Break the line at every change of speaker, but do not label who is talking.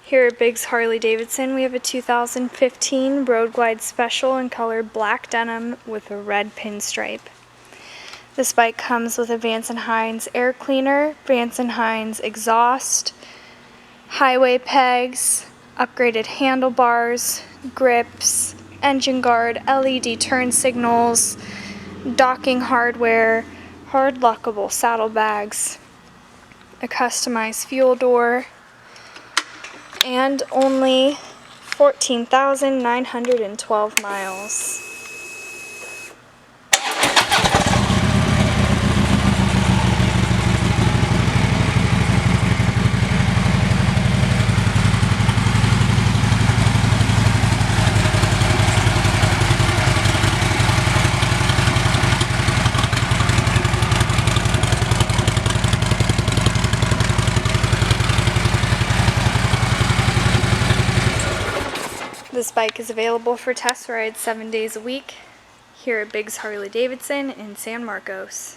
Here at Biggs Harley Davidson, we have a 2015 Road Glide Special in color black denim with a red pinstripe. This bike comes with a Vance & Hines air cleaner, Vance & Hines exhaust, highway pegs, upgraded handlebars, grips, engine guard, LED turn signals, docking hardware, hard lockable saddlebags, a customized fuel door, and only 14,912 miles. This bike is available for test rides 7 days a week here at Biggs Harley Davidson in San Marcos.